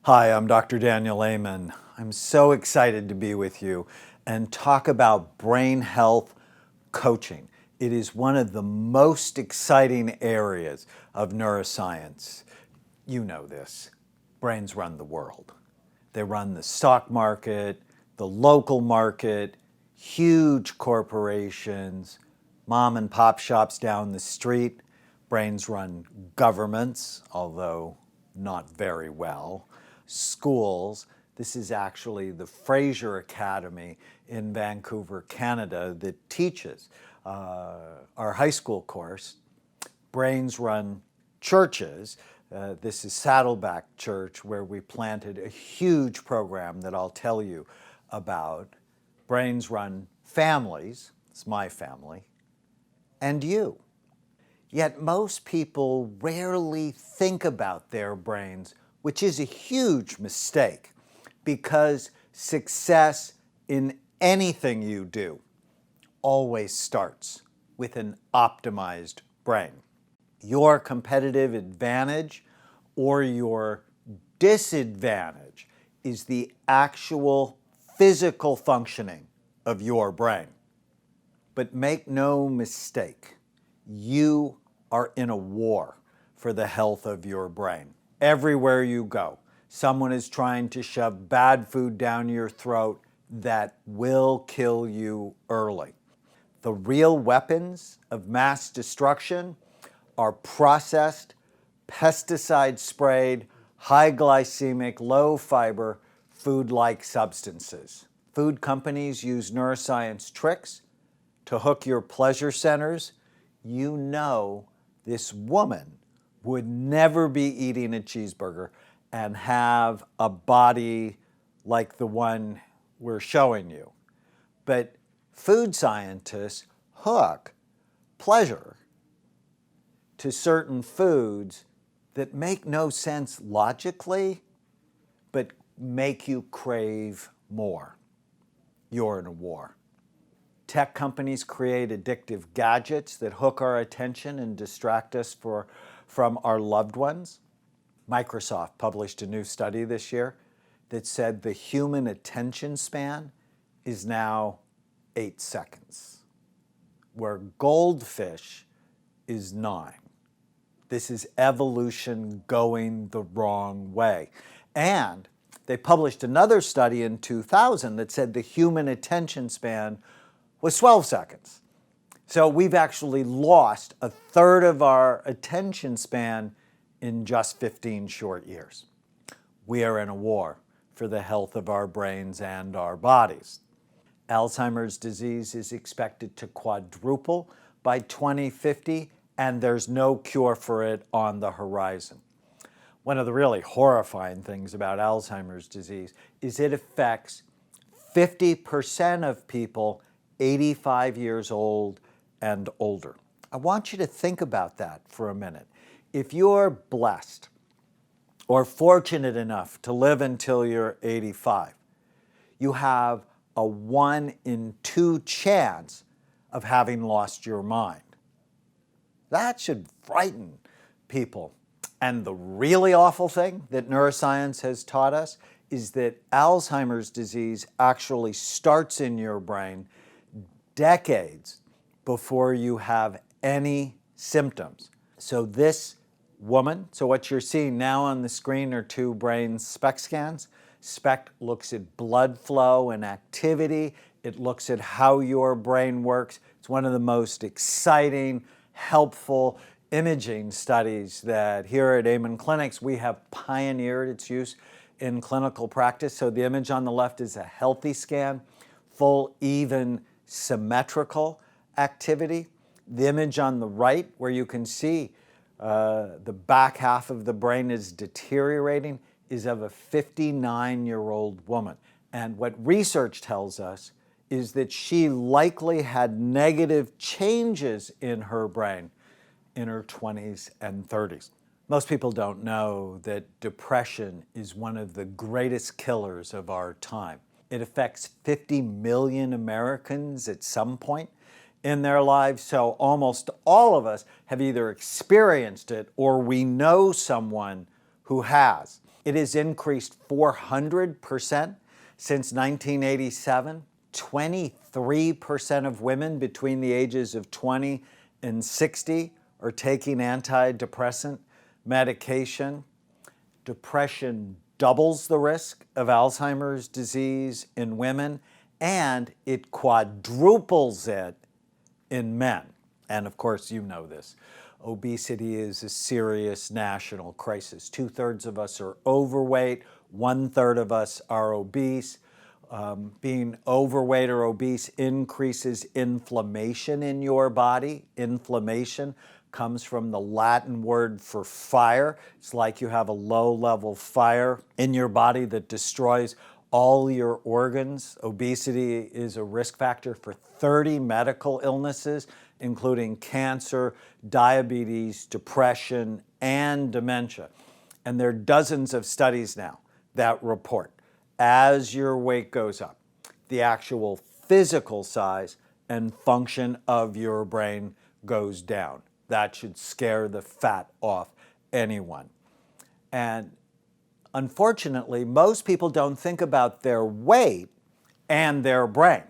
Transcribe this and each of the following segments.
Hi, I'm Dr. Daniel Amen. I'm so excited to be with you and talk about brain health coaching. It is one of the most exciting areas of neuroscience. You know this. Brains run the world. They run the stock market, the local market, huge corporations, mom and pop shops down the street. Brains run governments, although not very well. Schools. This is actually the Fraser Academy in Vancouver, Canada, that teaches our high school course. Brains run churches. This is Saddleback Church, where we planted a huge program that I'll tell you about. Brains run families. It's my family. And you. Yet most people rarely think about their brains, which is a huge mistake, because success in anything you do always starts with an optimized brain. Your competitive advantage or your disadvantage is the actual physical functioning of your brain. But make no mistake, you are in a war for the health of your brain. Everywhere you go, someone is trying to shove bad food down your throat that will kill you early. The real weapons of mass destruction are processed, pesticide-sprayed, high glycemic, low fiber, food-like substances. Food companies use neuroscience tricks to hook your pleasure centers. You know this woman would never be eating a cheeseburger and have a body like the one we're showing you. But food scientists hook pleasure to certain foods that make no sense logically, but make you crave more. You're in a war. Tech companies create addictive gadgets that hook our attention and distract us from our loved ones. Microsoft published a new study this year that said the human attention span is now 8 seconds, where goldfish is 9. This is evolution going the wrong way. And they published another study in 2000 that said the human attention span was 12 seconds. So we've actually lost a third of our attention span in just 15 short years. We are in a war for the health of our brains and our bodies. Alzheimer's disease is expected to quadruple by 2050, and there's no cure for it on the horizon. One of the really horrifying things about Alzheimer's disease is it affects 50% of people 85 years old and older. I want you to think about that for a minute. If you're blessed or fortunate enough to live until you're 85, you have a 1 in 2 chance of having lost your mind. That should frighten people. And the really awful thing that neuroscience has taught us is that Alzheimer's disease actually starts in your brain decades before you have any symptoms. So this woman, so what you're seeing now on the screen are 2 brain SPECT scans. SPECT looks at blood flow and activity. It looks at how your brain works. It's one of the most exciting, helpful imaging studies that here at Amen Clinics we have pioneered its use in clinical practice. So the image on the left is a healthy scan, full, even, symmetrical activity. The image on the right, where you can see the back half of the brain is deteriorating, is of a 59-year-old woman. And what research tells us is that she likely had negative changes in her brain in her 20s and 30s. Most people don't know that depression is one of the greatest killers of our time. It affects 50 million Americans at some point in their lives, so almost all of us have either experienced it or we know someone who has. It has increased 400% since 1987. 23% of women between the ages of 20 and 60 are taking antidepressant medication. Depression doubles the risk of Alzheimer's disease in women, and it quadruples it in men. And of course, you know this. Obesity is a serious national crisis. 2/3 of us are overweight, 1/3 of us are obese. Being overweight or obese increases inflammation in your body. Inflammation comes from the Latin word for fire. It's like you have a low-level fire in your body that destroys all your organs. Obesity is a risk factor for 30 medical illnesses, including cancer, diabetes, depression, and dementia. And there are dozens of studies now that report as your weight goes up, the actual physical size and function of your brain goes down. That should scare the fat off anyone. And unfortunately, most people don't think about their weight and their brain.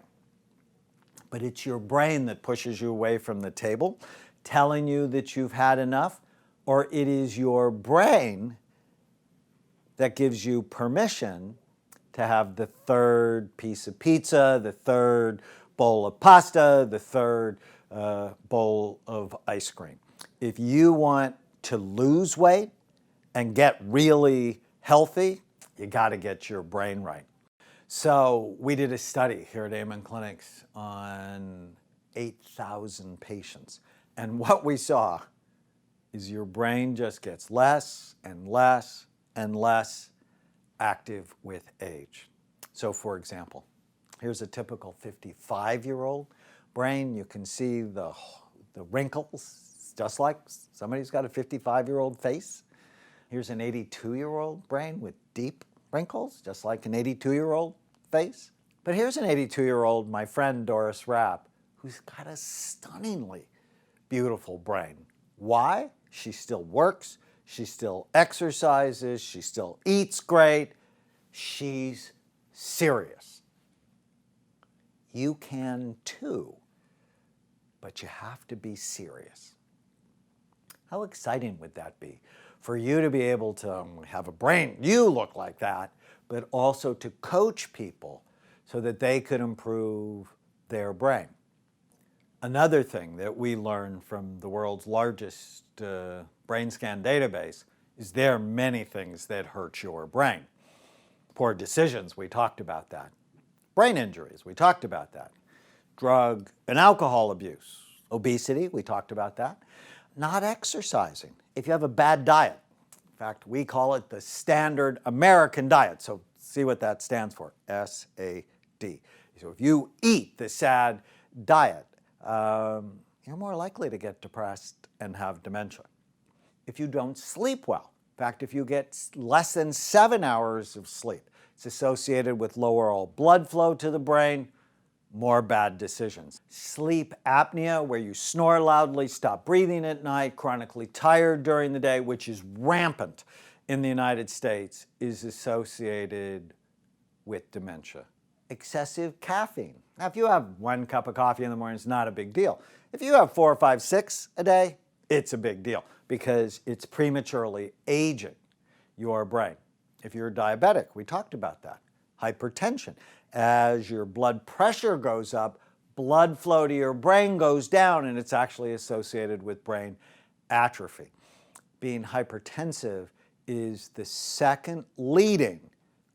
But it's your brain that pushes you away from the table, telling you that you've had enough, or it is your brain that gives you permission to have the third piece of pizza, the third bowl of pasta, the third bowl of ice cream. If you want to lose weight and get really healthy, you got to get your brain right. So we did a study here at Amen Clinics on 8,000 patients. And what we saw is your brain just gets less and less and less active with age. So for example, here's a typical 55-year-old brain. You can see the wrinkles, just like somebody's got a 55-year-old face. Here's an 82-year-old brain with deep wrinkles, just like an 82-year-old face. But here's an 82-year-old, my friend Doris Rapp, who's got a stunningly beautiful brain. Why? She still works, she still exercises, she still eats great. She's serious. You can too, but you have to be serious. How exciting would that be for you to be able to have a brain, you look like that, but also to coach people so that they could improve their brain. Another thing that we learned from the world's largest brain scan database is there are many things that hurt your brain. Poor decisions, we talked about that. Brain injuries, we talked about that. Drug and alcohol abuse. Obesity, we talked about that. Not exercising. If you have a bad diet, in fact, we call it the standard American diet. So see what that stands for, SAD. So if you eat the SAD diet, you're more likely to get depressed and have dementia. If you don't sleep well, in fact, if you get less than 7 hours of sleep, it's associated with lower all blood flow to the brain, more bad decisions. Sleep apnea, where you snore loudly, stop breathing at night, chronically tired during the day, which is rampant in the United States, is associated with dementia. Excessive caffeine. Now, if you have 1 cup of coffee in the morning, it's not a big deal. If you have 4 or 5, 6 a day, it's a big deal because it's prematurely aging your brain. If you're diabetic, we talked about that. Hypertension. As your blood pressure goes up, blood flow to your brain goes down, and it's actually associated with brain atrophy. Being hypertensive is the second leading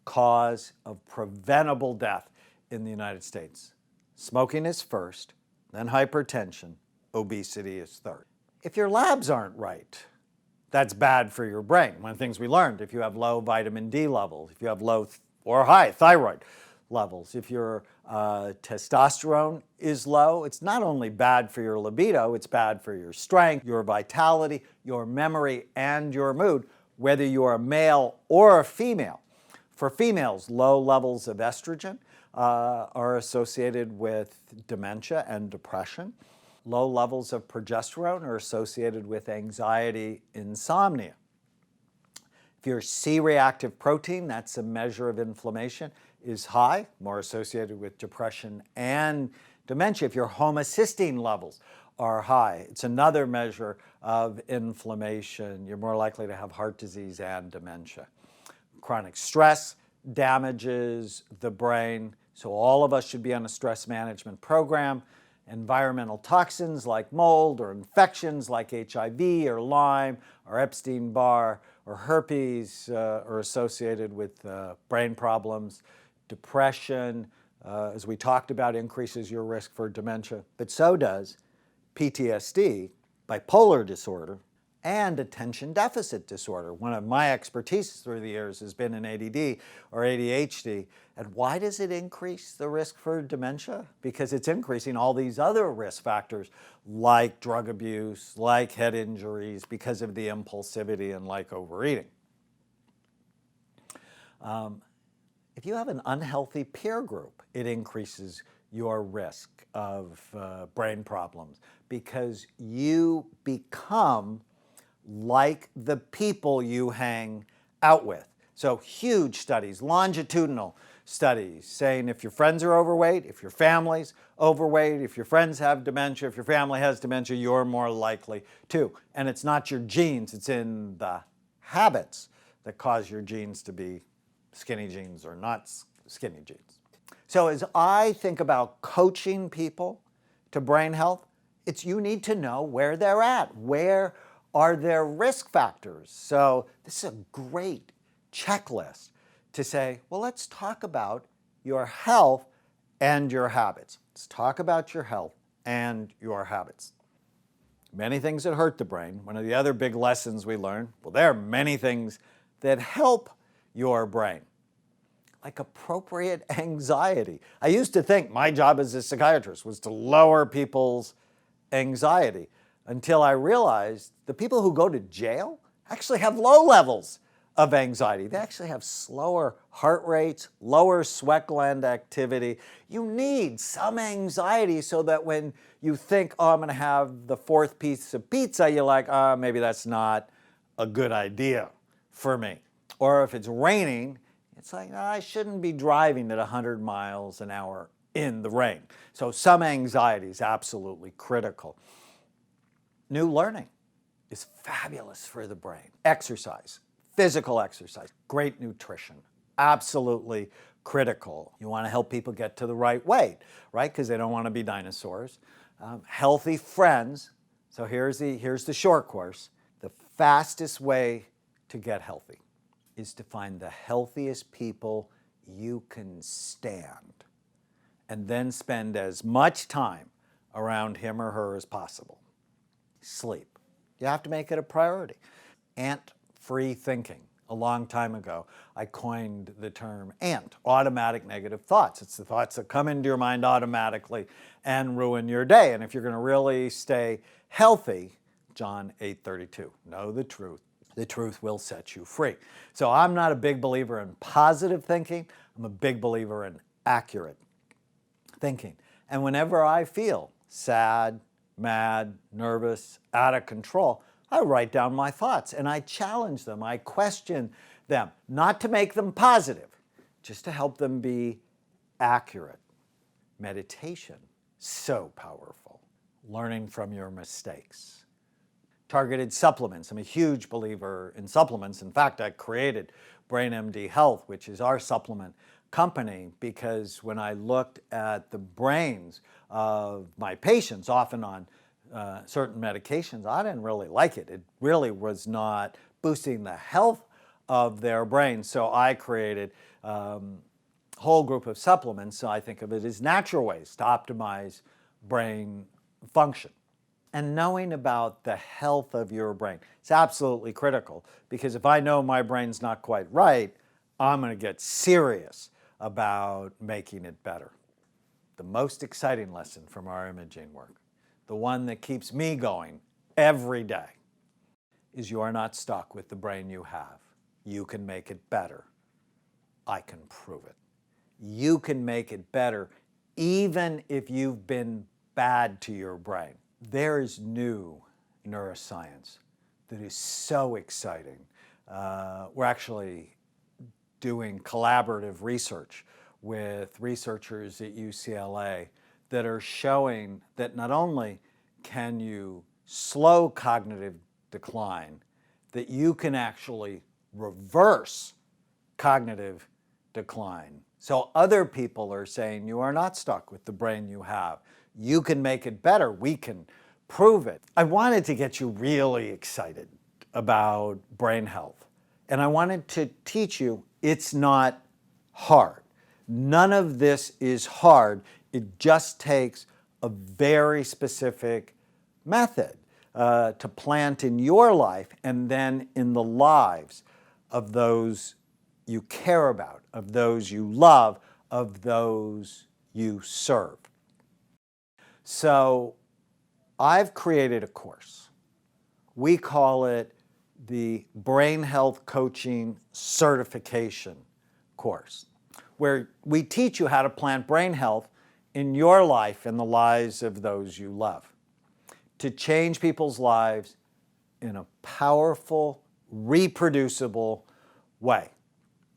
cause of preventable death in the United States. Smoking is first, then hypertension, obesity is third. If your labs aren't right, that's bad for your brain. One of the things we learned, if you have low vitamin D levels, if you have low or high thyroid levels, if your testosterone is low, it's not only bad for your libido, it's bad for your strength, your vitality, your memory, and your mood, whether you're a male or a female. For females, low levels of estrogen are associated with dementia and depression. Low levels of progesterone are associated with anxiety, insomnia. If your C-reactive protein, that's a measure of inflammation, is high, more associated with depression and dementia. If your homocysteine levels are high, it's another measure of inflammation. You're more likely to have heart disease and dementia. Chronic stress damages the brain, so all of us should be on a stress management program. Environmental toxins like mold or infections like HIV or Lyme or Epstein-Barr or herpes are associated with brain problems. Depression, as we talked about, increases your risk for dementia, but so does PTSD, bipolar disorder, and attention deficit disorder. One of my expertise through the years has been in ADD or ADHD. And why does it increase the risk for dementia? Because it's increasing all these other risk factors like drug abuse, like head injuries, because of the impulsivity and like overeating. If you have an unhealthy peer group, it increases your risk of brain problems because you become like the people you hang out with. So huge studies, longitudinal studies, saying if your friends are overweight, if your family's overweight, if your friends have dementia, if your family has dementia, you're more likely to. And it's not your genes, it's in the habits that cause your genes to be skinny jeans or not skinny jeans. So as I think about coaching people to brain health, it's you need to know where they're at, where are there risk factors? So this is a great checklist to say, well, let's talk about your health and your habits. Let's talk about your health and your habits. Many things that hurt the brain. One of the other big lessons we learned, well, there are many things that help your brain, like appropriate anxiety. I used to think my job as a psychiatrist was to lower people's anxiety, until I realized the people who go to jail actually have low levels of anxiety. They actually have slower heart rates, lower sweat gland activity. You need some anxiety so that when you think, oh, I'm going to have the fourth piece of pizza, you're like, maybe that's not a good idea for me. Or if it's raining, it's like, I shouldn't be driving at 100 miles an hour in the rain. So some anxiety is absolutely critical. New learning is fabulous for the brain. Exercise, physical exercise, great nutrition, absolutely critical. You want to help people get to the right weight, right? Because they don't want to be dinosaurs. Healthy friends. So here's the short course. The fastest way to get healthy is to find the healthiest people you can stand and then spend as much time around him or her as possible. Sleep. You have to make it a priority. Ant-free thinking. A long time ago, I coined the term ANT, automatic negative thoughts. It's the thoughts that come into your mind automatically and ruin your day. And if you're going to really stay healthy, John 8:32, know the truth will set you free. So I'm not a big believer in positive thinking. I'm a big believer in accurate thinking. And whenever I feel sad, mad, nervous, out of control, I write down my thoughts and I challenge them. I question them, not to make them positive, just to help them be accurate. Meditation, so powerful. Learning from your mistakes. Targeted supplements. I'm a huge believer in supplements. In fact, I created BrainMD Health, which is our supplement company, because when I looked at the brains of my patients, often on certain medications, I didn't really like it. It really was not boosting the health of their brains. So I created a whole group of supplements. So I think of it as natural ways to optimize brain function. And knowing about the health of your brain, it's absolutely critical, because if I know my brain's not quite right, I'm going to get serious about making it better. The most exciting lesson from our imaging work, the one that keeps me going every day, is you are not stuck with the brain you have. You can make it better. I can prove it. You can make it better even if you've been bad to your brain. There is new neuroscience that is so exciting We're actually doing collaborative research with researchers at UCLA that are showing that not only can you slow cognitive decline, that you can actually reverse cognitive decline. So other people are saying you are not stuck with the brain you have. You can make it better. We can prove it. I wanted to get you really excited about brain health. And I wanted to teach you it's not hard. None of this is hard. It just takes a very specific method to plant in your life and then in the lives of those you care about, of those you love, of those you serve. So I've created a course. We call it the Brain Health Coaching Certification course, where we teach you how to plant brain health in your life and the lives of those you love, to change people's lives in a powerful, reproducible way.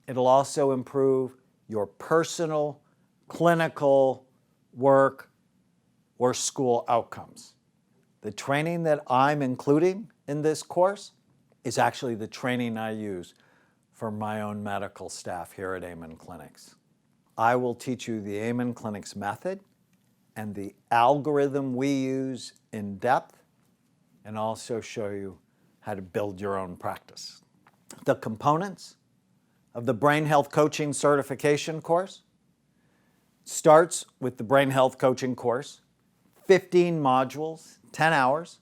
It'll also improve your personal, clinical, work, or school outcomes. The training that I'm including in this course is actually the training I use for my own medical staff here at Amen Clinics. I will teach you the Amen Clinics method and the algorithm we use in depth, and also show you how to build your own practice. The components of the Brain Health Coaching Certification course starts with the Brain Health Coaching course, 15 modules, 10 hours.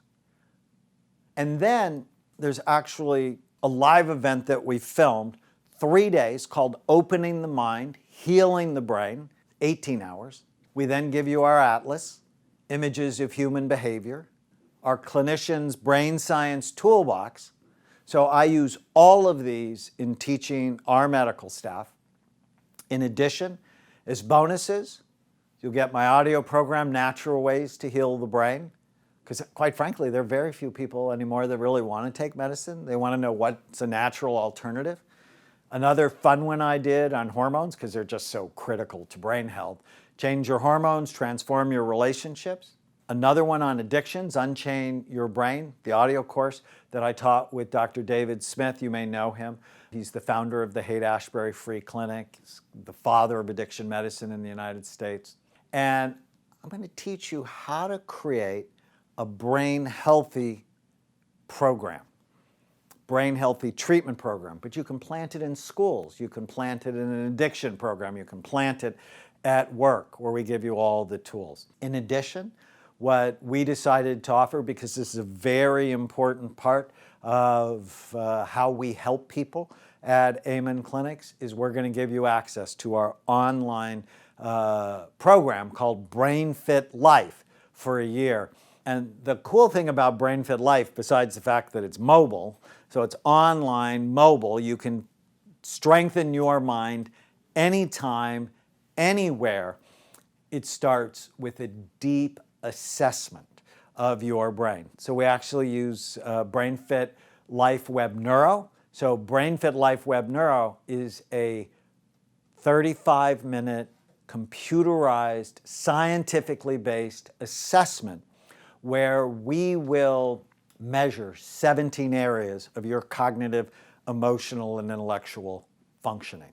And then there's actually a live event that we filmed, 3 days, called Opening the Mind, Healing the Brain, 18 hours. We then give you our atlas, Images of Human Behavior, our clinician's brain science toolbox. So I use all of these in teaching our medical staff. In addition, as bonuses, you'll get my audio program, Natural Ways to Heal the Brain, because quite frankly, there are very few people anymore that really want to take medicine. They want to know what's a natural alternative. Another fun one I did on hormones, because they're just so critical to brain health. Change your hormones, transform your relationships. Another one on addictions, Unchain Your Brain, the audio course that I taught with Dr. David Smith. You may know him. He's the founder of the Haight-Ashbury Free Clinic. He's the father of addiction medicine in the United States. And I'm going to teach you how to create a brain healthy program, brain healthy treatment program. But you can plant it in schools. You can plant it in an addiction program. You can plant it at work, where we give you all the tools. In addition, what we decided to offer, because this is a very important part of how we help people at Amen Clinics, is we're going to give you access to our online program called Brain Fit Life for a year. And the cool thing about Brain Fit Life, besides the fact that it's mobile, so it's online, mobile, you can strengthen your mind anytime, anywhere. It starts with a deep assessment of your brain. So we actually use BrainFit Life Web Neuro. So BrainFit Life Web Neuro is a 35-minute computerized, scientifically based assessment where we will measure 17 areas of your cognitive, emotional, and intellectual functioning.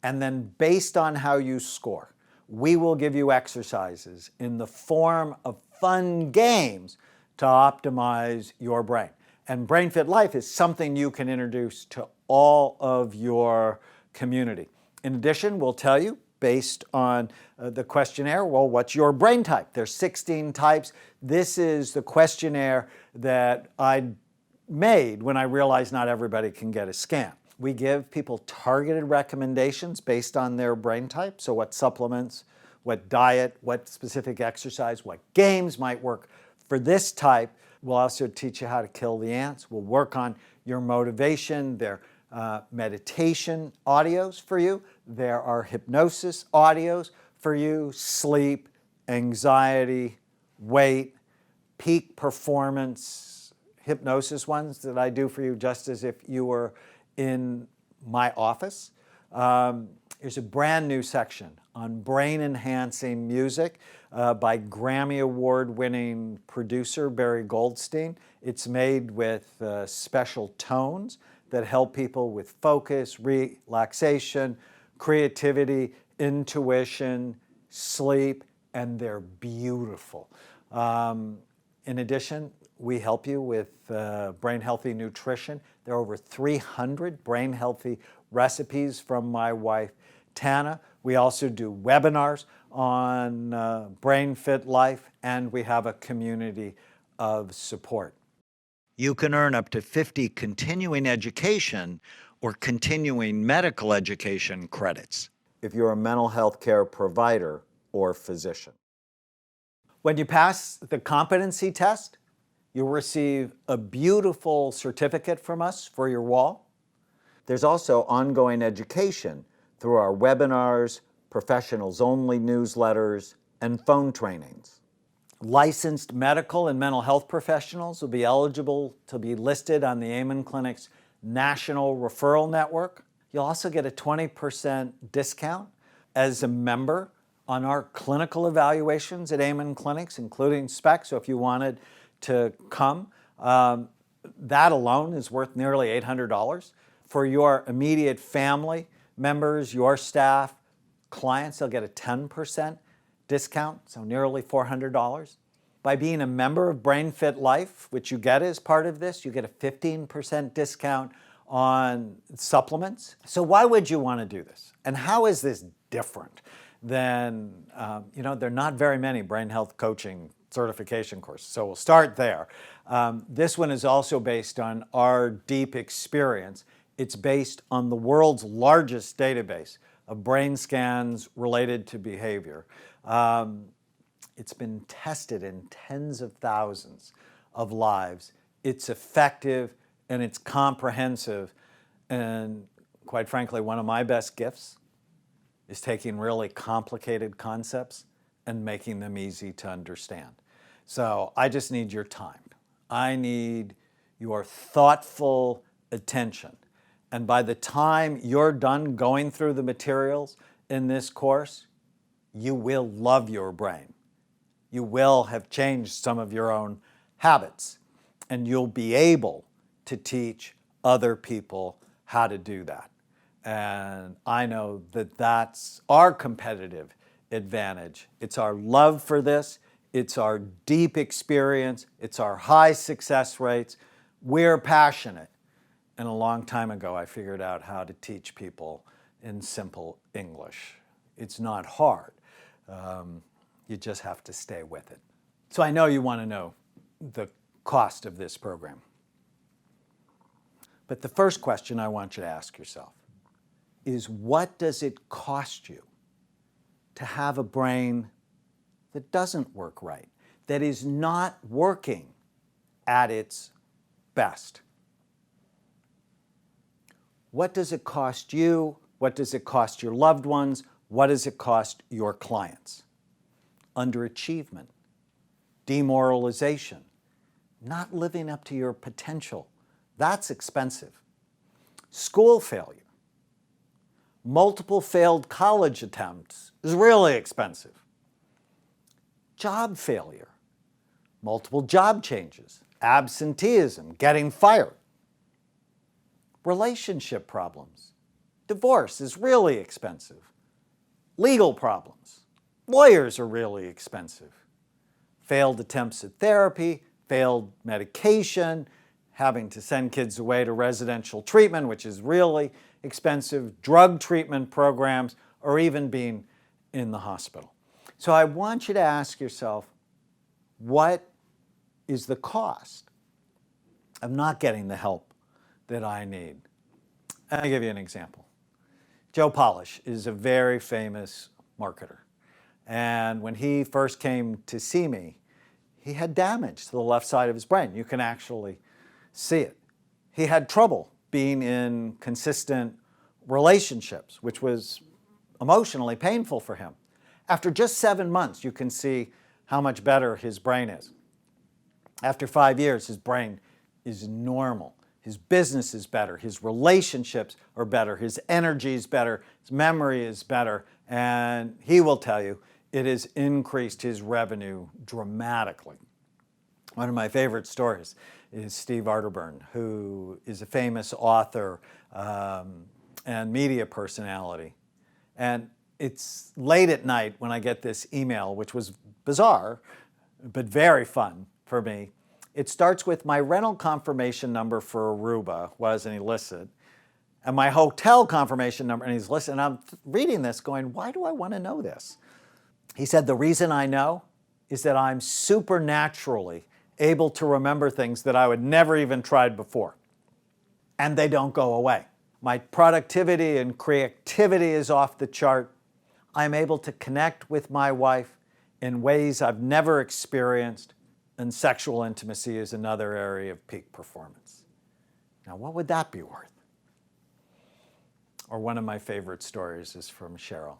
And then based on how you score, we will give you exercises in the form of fun games to optimize your brain. And BrainFit Life is something you can introduce to all of your community. In addition, we'll tell you, based on the questionnaire, well, what's your brain type? There's 16 types. This is the questionnaire that I made when I realized not everybody can get a scan. We give people targeted recommendations based on their brain type. So what supplements, what diet, what specific exercise, what games might work for this type. We'll also teach you how to kill the ants. We'll work on your motivation. There are meditation audios for you. There are hypnosis audios for you, sleep, anxiety, weight, peak performance, hypnosis ones that I do for you just as if you were in my office. There's a brand new section on brain-enhancing music by Grammy Award-winning producer Barry Goldstein. It's made with special tones that help people with focus, relaxation, creativity, intuition, sleep, and they're beautiful. In addition, we help you with brain healthy nutrition. There are over 300 brain healthy recipes from my wife, Tana. We also do webinars on Brain Fit Life, and we have a community of support. You can earn up to 50 continuing education or continuing medical education credits if you're a mental health care provider or physician. When you pass the competency test, you'll receive a beautiful certificate from us for your wall. There's also ongoing education through our webinars, professionals-only newsletters, and phone trainings. Licensed medical and mental health professionals will be eligible to be listed on the Amen Clinic's National Referral Network. You'll also get a 20% discount as a member on our clinical evaluations at Amen Clinics, including SPECT. So if you wanted to come, that alone is worth nearly $800. For your immediate family members, your staff, clients, they'll get a 10% discount, so nearly $400. By being a member of Brain Fit Life, which you get as part of this, you get a 15% discount on supplements. So why would you want to do this? And how is this different than, there are not very many brain health coaching certification courses, so we'll start there. This one is also based on our deep experience. It's based on the world's largest database of brain scans related to behavior. It's been tested in tens of thousands of lives. It's effective and it's comprehensive. And quite frankly, one of my best gifts is taking really complicated concepts and making them easy to understand. So I just need your time. I need your thoughtful attention. And by the time you're done going through the materials in this course, you will love your brain. You will have changed some of your own habits, and you'll be able to teach other people how to do that. And I know that that's our competitive advantage. It's our love for this. It's our deep experience. It's our high success rates. We're passionate. And a long time ago, I figured out how to teach people in simple English. It's not hard. You just have to stay with it. So I know you want to know the cost of this program. But the first question I want you to ask yourself is, what does it cost you to have a brain that doesn't work right, that is not working at its best? What does it cost you? What does it cost your loved ones? What does it cost your clients? Underachievement, demoralization, not living up to your potential. That's expensive. School failure, multiple failed college attempts is really expensive. Job failure, multiple job changes, absenteeism, getting fired. Relationship problems, divorce is really expensive. Legal problems, lawyers are really expensive. Failed attempts at therapy, failed medication, having to send kids away to residential treatment, which is really expensive, drug treatment programs, or even being in the hospital. So I want you to ask yourself, what is the cost of not getting the help that I need? I'll give you an example. Joe Polish is a very famous marketer. And when he first came to see me, he had damage to the left side of his brain. You can actually see it. He had trouble being in consistent relationships, which was emotionally painful for him. After just 7 months, you can see how much better his brain is. After 5 years, his brain is normal. his business is better, his relationships are better, his energy is better, his memory is better, and he will tell you it has increased his revenue dramatically. One of my favorite stories is Steve Arterburn, who is a famous author and media personality. And it's late at night when I get this email, which was bizarre, but very fun for me. It starts with my rental confirmation number for Aruba was, and he listed, and my hotel confirmation number, and he's listed. And I'm reading this going, why do I want to know this? He said, the reason I know is that I'm supernaturally able to remember things that I would never even tried before. And they don't go away. My productivity and creativity is off the chart. I'm able to connect with my wife in ways I've never experienced, and sexual intimacy is another area of peak performance. Now, what would that be worth? Or one of my favorite stories is from Cheryl.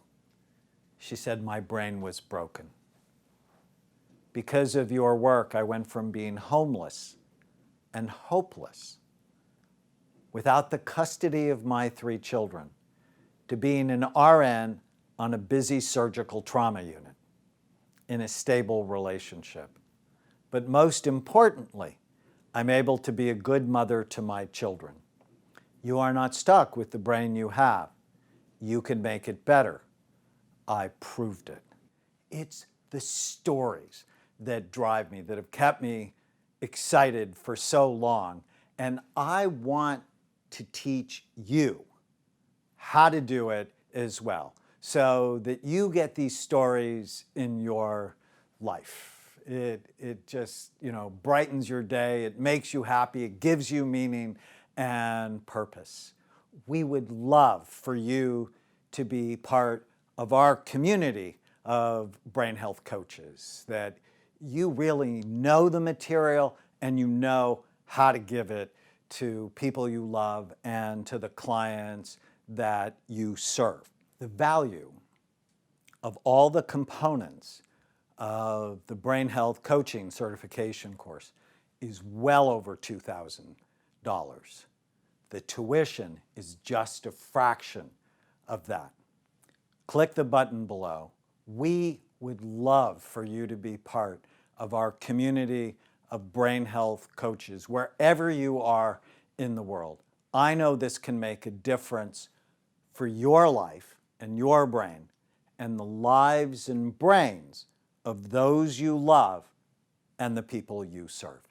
She said, my brain was broken. Because of your work, I went from being homeless and hopeless, without the custody of my 3 children, to being an RN on a busy surgical trauma unit in a stable relationship. But most importantly, I'm able to be a good mother to my children. You are not stuck with the brain you have. You can make it better. I proved it. It's the stories that drive me, that have kept me excited for so long. And I want to teach you how to do it as well, so that you get these stories in your life. It just, brightens your day, it makes you happy, it gives you meaning and purpose. We would love for you to be part of our community of brain health coaches, that you really know the material and you know how to give it to people you love and to the clients that you serve. The value of all the components of the Brain Health Coaching Certification course is well over $2,000. The tuition is just a fraction of that. Click the button below. We would love for you to be part of our community of brain health coaches, wherever you are in the world. I know this can make a difference for your life and your brain and the lives and brains of those you love and the people you serve.